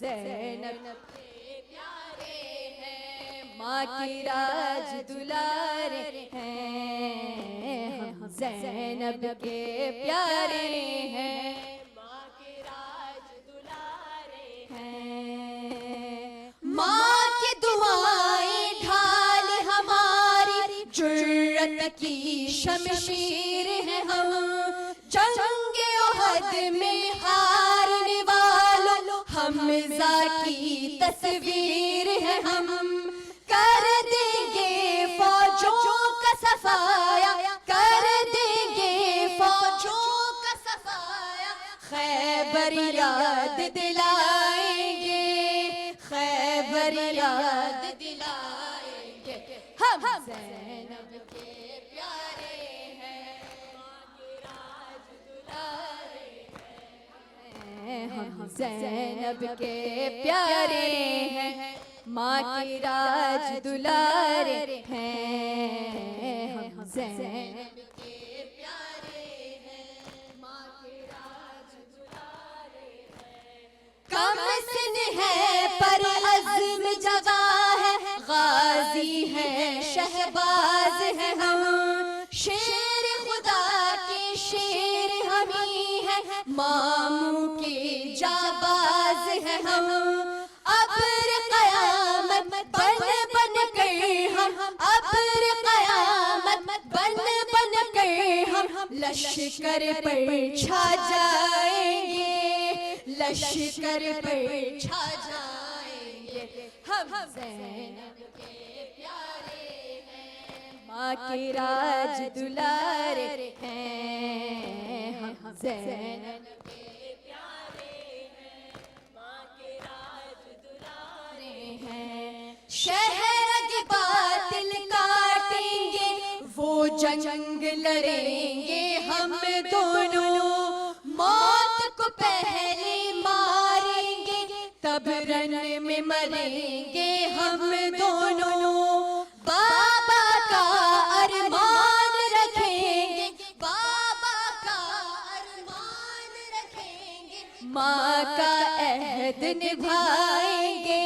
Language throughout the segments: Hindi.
ज़ैनब के प्यारे हैं, माँ की राज दुलारे हैं, हम ज़ैनब के प्यारे हैं, माँ के राज दुलारे हैं। माँ की दुआएं ढाल हमारी, जुर्रत की शमशीर है हम, जंगे ओहद में हारने वालों हमज़ा की तस्वीर है हम, कर देंगे फौजों का सफाया, कर देंगे फौजों का सफाया, खैबर याद दिलाएंगे, खैबर याद दिलाएंगे, हम ज़ैनब के प्यारे हैं, माँ की राज दुलारे हैं, हम ज़ैनब के प्यारे हैं, माँ की राज दुलारे हैं, हम ज़ैनब के प्यारे हैं, माँ की राज दुलारे हैं। कम सिन है पर अज़्म जवा है, गाजी है शहबाज है हम, शेर खुदा के शेर हम ही है, मामू के जाबाज है हम, अब्र क़यामत बन बन कर हम, अब्र क़यामत बन बन कर हम, लश्कर पर छा जाएंगे, लश्कर पर छा जाएंगे, हम ज़ैनब के प्यारे हैं, माँ की राज दुलारे हैं, हम ज़ैनब के प्यारे हैं, माँ की राज दुलारे हैं। शहर बातिल काटेंगे, वो जंग लड़ेंगे हम दोनों, मौत को पहले मारेंगे, तब रन में मरेंगे हम दोनों, बाबा का अरमान रखेंगे, बाबा का अरमान रखेंगे, माँ का अहद निभाएंगे,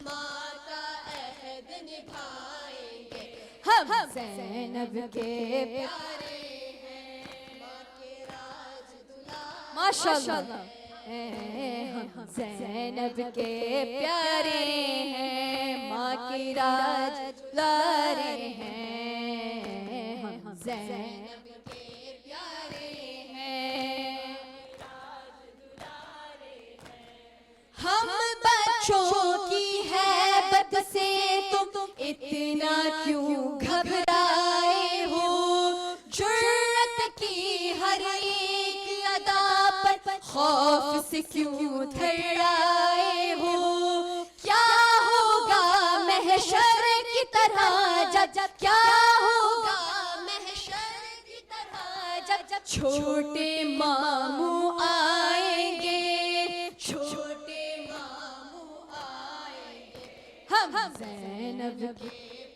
माँ का अहद निभाएंगे, हम ज़ैनब के प्यारे हैं, माँ के राज दुलारे, माशाअल्लाह, हम ज़ैनब के प्यारे हैं, माँ की राज दुलारे हैं, हम ज़ैनब के प्यारे हैं, राज दुलारे हैं। हम बच्चों की हैबत से तुम इतना क्यों घबराए हो, जुर्रत की हर एक अदा पर खौफ से क्यों थर्राए हो, क्या होगा महशर की तरह जब, क्या होगा महशर की तरह जब छोटे मामू आएंगे, छोटे मामू आएंगे, हम ज़ैनब के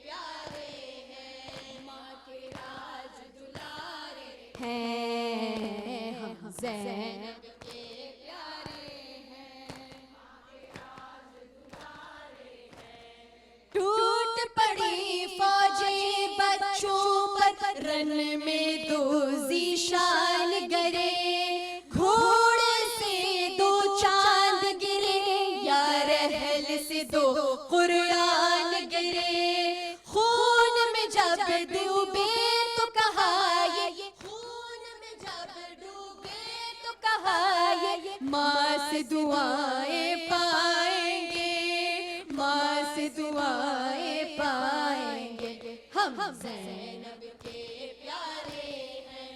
प्यारे हैं, माँ के राज दुलारे हैं, हम ज़ैनब के प्यारे हैं, माँ के राज दुलारे हैं। टूट पड़ी फौजें बच्चों पर, रन में दो ज़ीशान गरे, घोड़े से दो चांद गिरे, या रहल से दो कुरान गिरे, खून में जब डूबे तो कहा ये, खून में जब डूबे तो कहा ये, माँ से दुआएं पाएंगे, माँ से दुआएं पाएंगे, हम ज़ैनब के प्यारे हैं,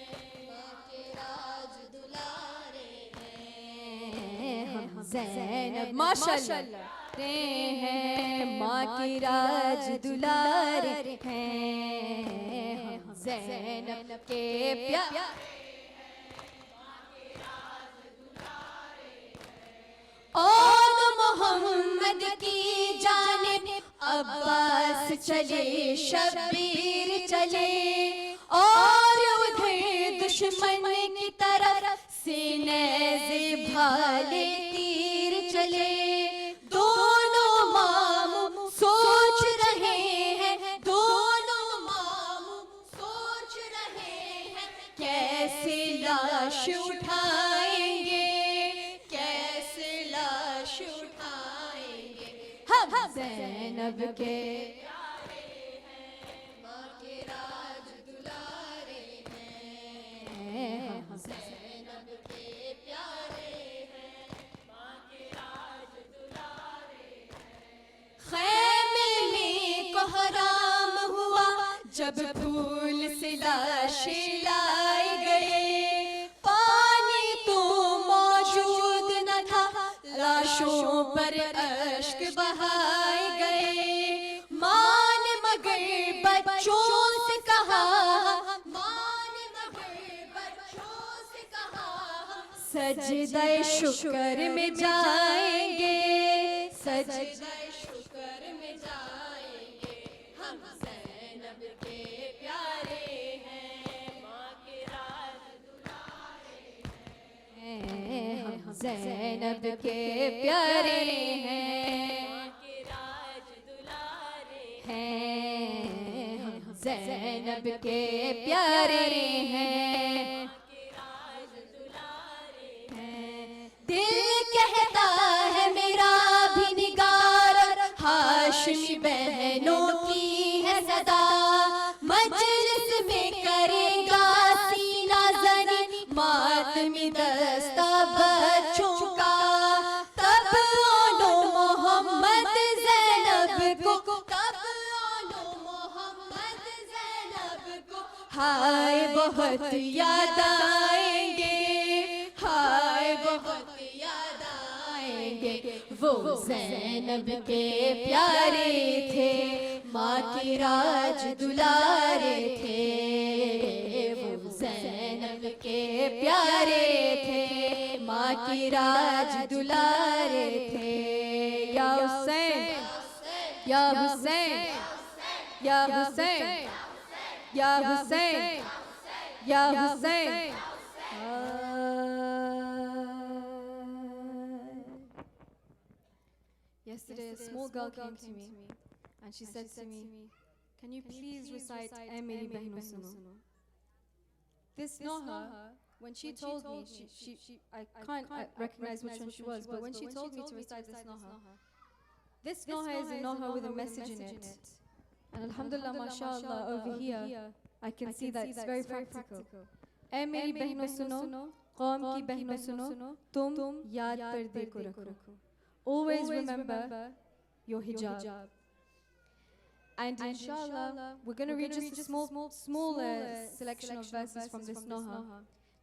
माँ के राज दुलारे हैं, हम ज़ैनब माशाअल्लाह हैं, माँ की राज दुलारे हैं, हम ज़ैनब के प्यारे, और मोहम्मद की जानिब अब्बास चले, शब्बीर चले, और उधर दुश्मन की तरफ से नेज़े भाले तीर चले, ज़ैनब के हराम हुआ जब फूल से लाशें लाई गए, पानी तो मौजूद न था, लाशों पर अश्क बहाए गए। माँ ने मगर बच्चों से कहा, माँ ने मगर बच्चों से कहा, सजदे शुक्र में जाएंगे, सजदे शुक्र में जाएंगे। हम ज़ैनब के प्यारे हैं, माँ के राज दुलारे हैं। हम ज़ैनब के प्यारे हैं, माँ के राज दुलारे हैं। हम ज़ैनब के प्यारे हैं, माँ के राज दुलारे हैं। दिल कहता है मेरा भी निगार, हाशमी बहनों की है सदा, मजलिस में करेगा सीना ज़नी, मातमी दस्ता बच्चों का। तब आनो मोहम्मद ज़ैनब को, तब आनो मोहम्मद ज़ैनब को, हाय बहुत याद आएंगे, हाय बहुत याद आएंगे। वो ज़ैनब के प्यारे थे, माँ के राज दुलारे थे। वो ज़ैनब के प्यारे थे, माँ के राज दुलारे थे। या हुसैन, या हुसैन, या हुसैन, या हुसैन, या Hussain. Yesterday, a small girl came to me and she said to me, "Can you please recite Ae Meri Behno Suno?" This Noha, when she told me, I can't recognize which one she was, but when she told me to recite this Noha is a Noha with a message in it. And Alhamdulillah, mashallah, over here, I can see that it's very practical. Ae Meri Behno Suno, Qaum ki Behno Suno, tum yaad parde ko rakho. Always remember your hijab. And inshallah, we're going to read just a small selection of verses from this Noha.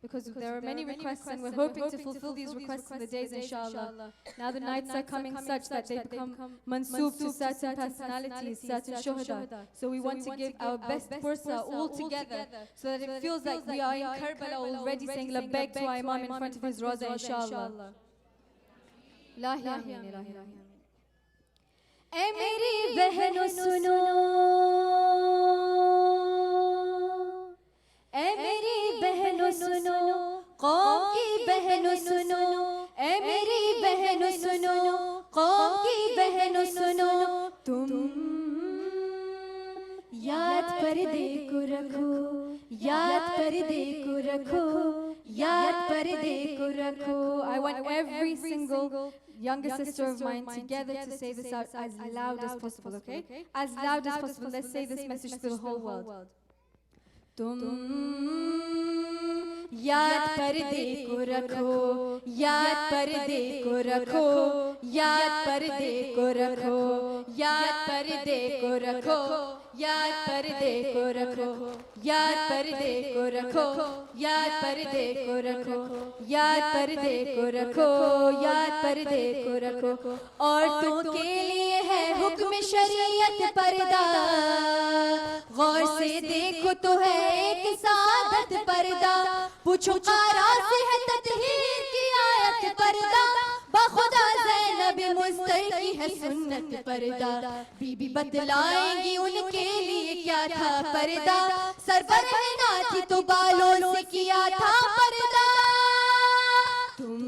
Because there are many requests and we're hoping to fulfill these requests in the days, inshallah. Now the nights are coming such that they become mansoob to certain personalities, certain shuhada. So we want to give our best pursa all together so that it feels like we are in Karbala already saying labbaik to our Imam in front of his Raza, inshallah. Ilahi ameen, ilahi ameen. ऐ मेरी बहनों सुनो, ऐ मेरी बहनों सुनो, कौम की बहनों सुनो, ऐ मेरी बहनों सुनो, कौम की बहनों सुनो। तुम याद पर्दे को रखो, याद पर्दे को रखो, याद पर्दे को रखो। I want every single younger sister of mine together to say this out as loud as possible, okay? As loud as possible. Let's say this message to the whole world. तुम याद पर्दे को रखो, याद पर्दे को रखो, याद पर्दे को रखो, याद पर्दे को रखो, याद पर्दे को रखो, याद पर्दे को रखो, याद पर्दे को रखो, याद पर्दे को रखो, याद पर्दे को रखो। औरतों के लिए है हुक्म शरीयत पर्दा, गौर से देखो तो है एक सादत पर्दा। पूछो कारा से है तत्हीर की आयत पर्दा, बखुदा ज़ैनब मुस्तर की है सुन्नत पर्दा। बीबी बतलाएंगी उनके लिए क्या था पर्दा, सरबरहना थी तो बालों से किया था पर्दा। तुम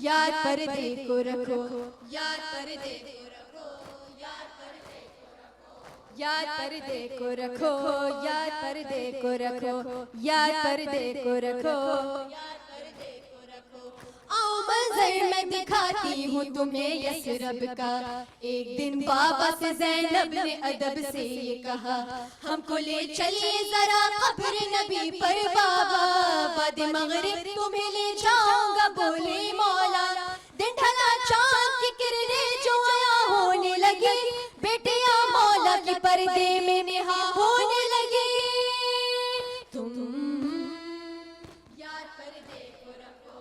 याद पर्दे को रखो, याद पर्दे को रखो, याद पर्दे को रखो, याद पर्दे को रखो, याद पर्दे को रखो, याद पर्दे को रखो, याद पर्दे को रखो। आओ मंज़र में दिखाती हूँ तुम्हें यसरब का। एक दिन बाबा से ज़ैनब ने अदब से ये कहा, हमको ले चलिए जरा कब्र नबी पर बाबा, बाद मगरिब तुम्हें ले जाऊंगा बोले मौला। दिन ढला चांद की किरणें जो आया होने लगी, बेटियां मौला के पर्दे में निहा होने लगी। तुम याद पर्दे को रखो,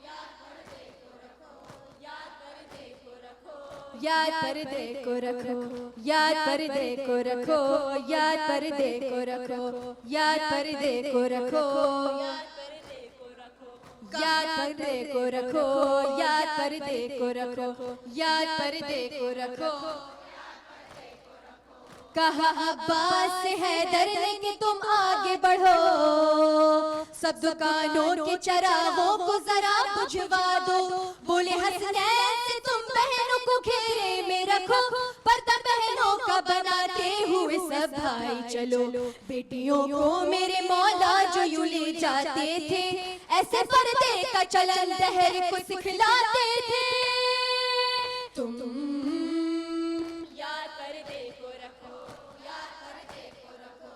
याद पर्दे को रखो, याद पर्दे को रखो, याद पर्दे को रखो, याद पर्दे को रखो, याद पर्दे को रखो, याद पर्दे को रखो, याद पर्दे को रखो, याद पर्दे को रखो, याद पर्दे को रखो। कहा अब्बास हैदर ने कि तुम आगे बढ़ो, सब दुकानों के चरागों को जरा बुझवा दो। बोले हसनैन से तुम बहनों को घेरे में रखो, पर्दा बहनों का बनाते हुए सब भाई चलो। बेटियों को मेरे मौला जो यूं ले जाते थे, ऐसे पर्दे का चलन दहर को सिखलाते थे। तुम याद पर्दे को रखो, याद पर्दे को रखो,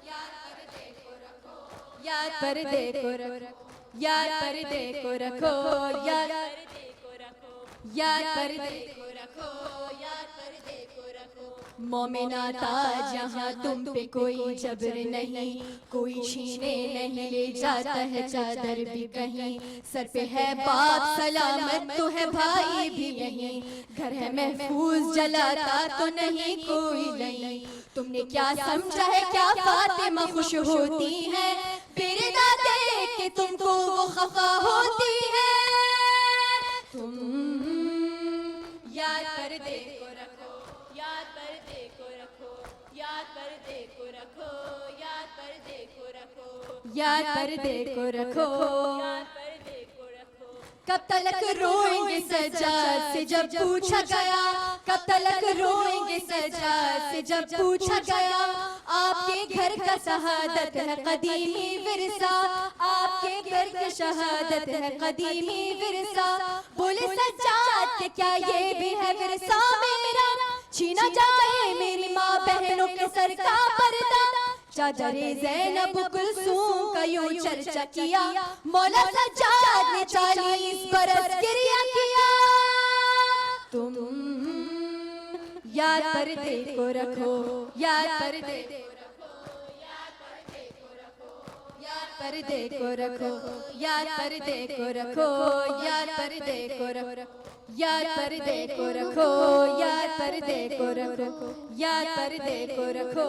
याद पर्दे को रखो, याद पर्दे को रखो, याद पर्दे को रखो, याद पर्दे को रखो, याद पर्दे को रखो, याद पर्दे को रखो। मोमिना ताज जहाँ तुम पे कोई जबर नहीं, कोई छीने नहीं ले जाता है चादर भी कहीं। सर पे है बाप सलामत तो है भाई भी यहीं, घर है महफूज जलाता तो नहीं कोई नहीं। तुमने क्या समझा है क्या फातिमा खुश होती है, बिरदा दे के तुमको वो खफा होती है। तुम याद पर्दे को रखो, याद पर्दे को रखो, याद पर्दे को रखो, याद पर्दे को रखो, याद पर्दे को रखो, याद पर्दे को रखो। कब तलक रोएंगे सज्जाद से जब पूछा गया, कब तलक रोएंगे सज्जाद से जब पूछा गया। आपके घर का शहादत है कदीमी विरसा, आपके घर का शहादत है कदीमी विरसा। बोले सज्जाद के क्या ये भी है विरसा मेरा, छीना जाए मेरी माँ बहनों के सर का पर्दा। चादरे ज़ैनब कुलसूम का यूं चर्चा किया, मौला सज्जाद ने 40 बरस गिरिया किया। तुम याद पर्दे को रखो, याद पर्दे को रखो, याद पर्दे को रखो, याद पर्दे को रखो, याद पर्दे को रखो, याद पर्दे को रखो, याद पर्दे को रखो, याद पर्दे को रखो, याद पर्दे को रखो,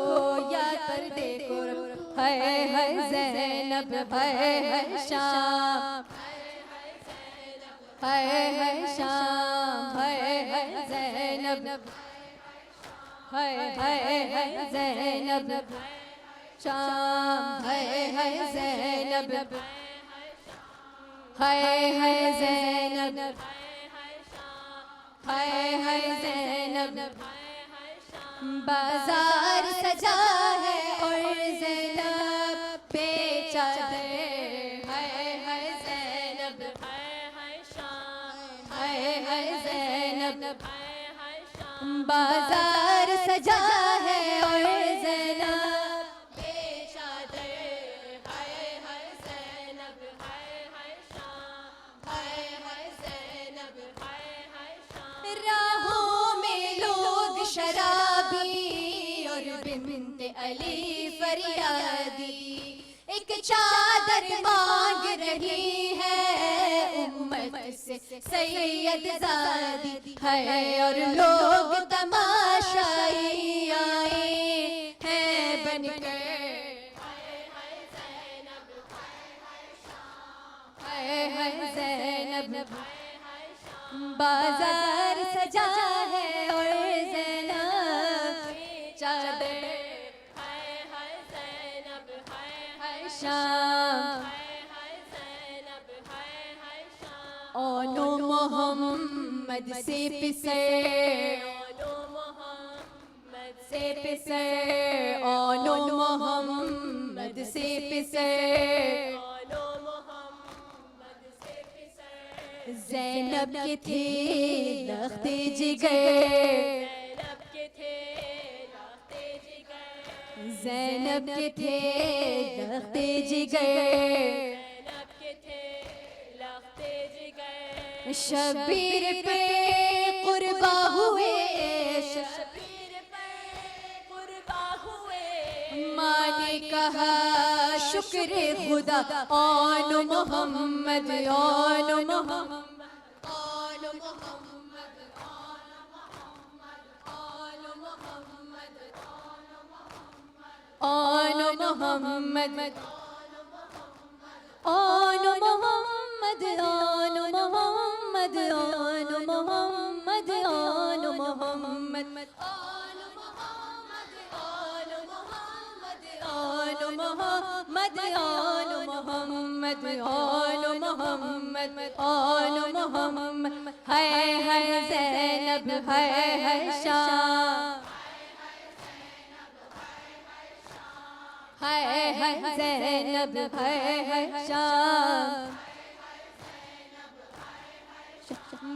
याद पर्दे को रखो। हाय हाय ज़ैनब, हाय हाय शाम, हाय हाय शाम, हाय हाय ज़ैनब, हाय हाय हाय ज़ैनब शाम, हाय हाय ज़ैनब, हाय हाय ज़ैनब, हाय हाय ज़ैनब। बाजार सजा है और ज़ैनब पे चादर, हाय हाय ज़ैनब, हाय हाय ज़ैनब। बाजार सजा है और ज़ैनब पे चादर, हाय हाय ज़ैनब, हाय हाय शाम, हाय हाय ज़ैनब, हाय हाय शाम। राहों में लोग शराबी और बिन्ते अली फरियादी, एक चादर मांग रही है उम्मत से सैयद ज़ादी है। और लोग तमाशाई आए हैं बनकर, हाय हाय ज़ैनब, हाय हाय ज़ैनब। बाजार सजा है और ज़ैनब चादर, हाय हाय ज़ैनब, हाय हाय शाम, हाय हाय ज़ैनब, हाय हाय शाम। ओनो मोहम्मद से पिसे, ओनो मोहम्मद से पिसे, ओनो मोहम्मद से पिसे, ओनो मोहम्मद से पिसे। ज़ैनब के थे लख्ते जिगर, ज़ैनब के थे लख्ते जिगर, ज़ैनब के थे लख्ते जिगर, ज़ैनब के थे लख्ते जिगर, शबीर पे कुर्बा हुए, शबीर पे कुर्बा हुए, माँ ने कहा शुक्र खुदा आन मोहम्मद, आन मोहम्मद, आन मोहम्मद, आन मोहम्मद, आन मोहम्मद, आन मोहम्मद, आन मोहम्मद, आन मोहम्मद, आन मोहम्मद, आन मोहम्मद, आन मोहम्मद, आन मोहम्मद, आन मोहम्मद, है ज़ैनब, है शाम, है ज़ैनब, है शाम,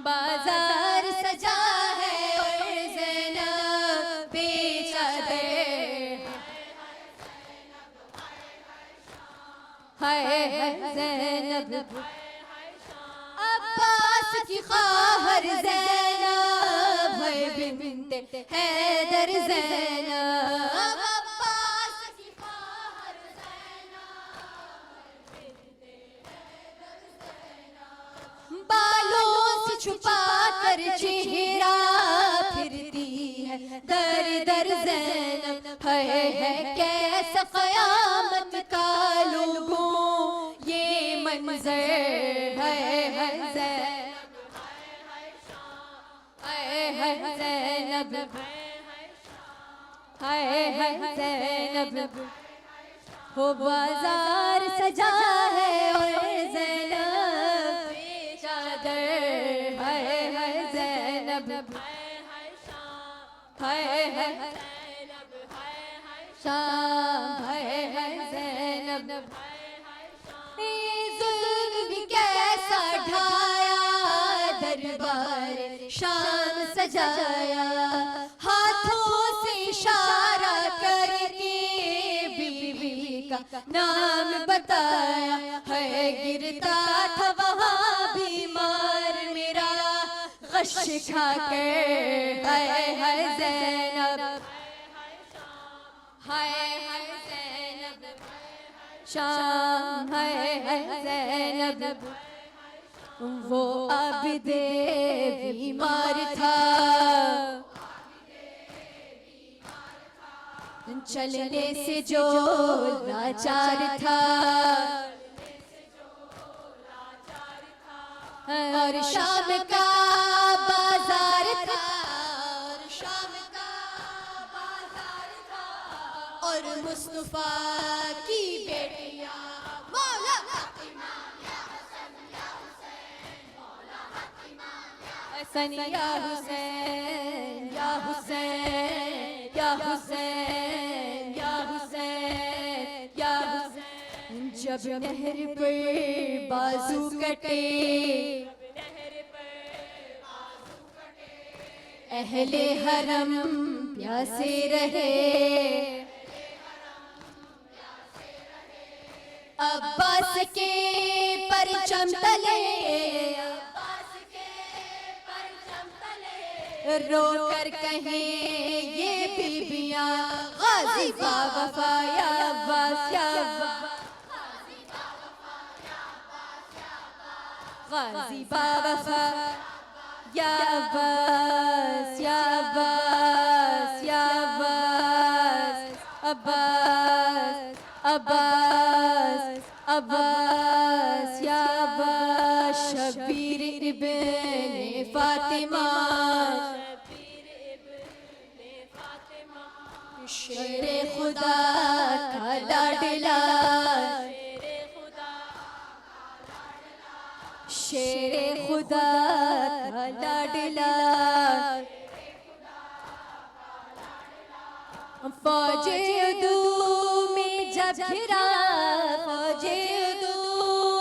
बाजार सजा है और ज़ैनब बेचादर, है ज़ैनब, अब्बास की ख़ाहर ज़ैनब, है बिन्ते हैदर ज़ैनब, अब्बास की ख़ाहर ज़ैनब, बालों से छुपा कर चेहरा फिरती है दर दर ज़ैनब, है कैसा क़यामत का लोगों ये मंज़र, है ज़ैनब, है ज़ैनब, है ज़ैनब, हो बाजार सजा है और ज़ैनब चादर, है ज़ैनब, है शाम, है ज़ैनब, ये ज़ुल्म भी कैसा ढाया, दरबार शाम सजाया, हाथों से इशारा करके बीबी का नाम बताया, है गिरता था वहाँ बीमार मेरा गश खाकर, है ज़ैनब, है ज़ैनब, शाम, है ज़ैनब, वो आबिदे बीमार था, चलने से जो लाचार था, और शाम का बाजार था, और शाम का बाजार था, और मुस्तफा की बेटियां मौला हसन या हुसैन, या हुसैन, या हुसैन, या हुसैन, या हुसैन, जब नहर पर बाजू कटे, अहले हरम प्यासे रहे, अब्बास के परचम तले, रो कर कहें ये बीबियां गाजी बा वफा, या अब्बास, या अब्बास, गाजी बा वफा, या अब्बास, या अब्बास, या अब्बास, अब्बास, अब्बास, अब्बास, या अब्बास, शबीर इब्ने फातिमा, शेरे खुदा का लाडला, शेरे खुदा का लाडला, फौजे उदू में जब घिरा, फौजे उदू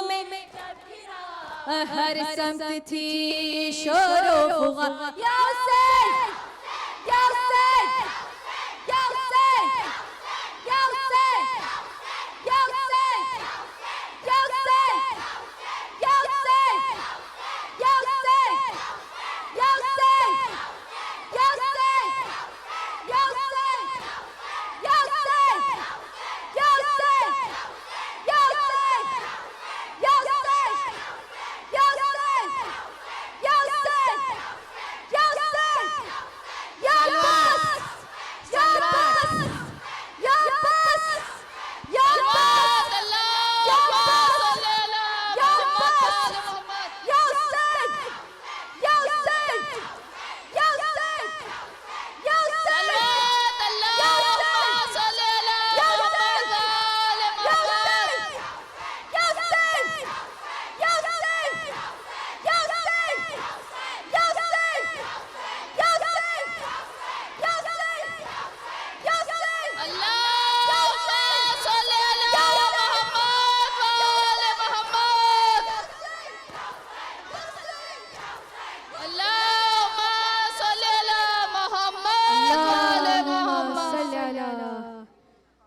में जब घिरा, हर समत थी शोरो फुगा या हुसैन या हुसैन या हुसैन या हुसैन या हुसैन या हुसैन या हुसैन या हुसैन या हुसैन या हुसैन या हुसैन या हुसैन या हुसैन या हुसैन या हुसैन या हुसैन या हुसैन या हुसैन या अब्बास या अब्बास या अब्बास या अब्बास या अब्बास या अब्बास या हुसैन या हुसैन या हुसैन या हुसैन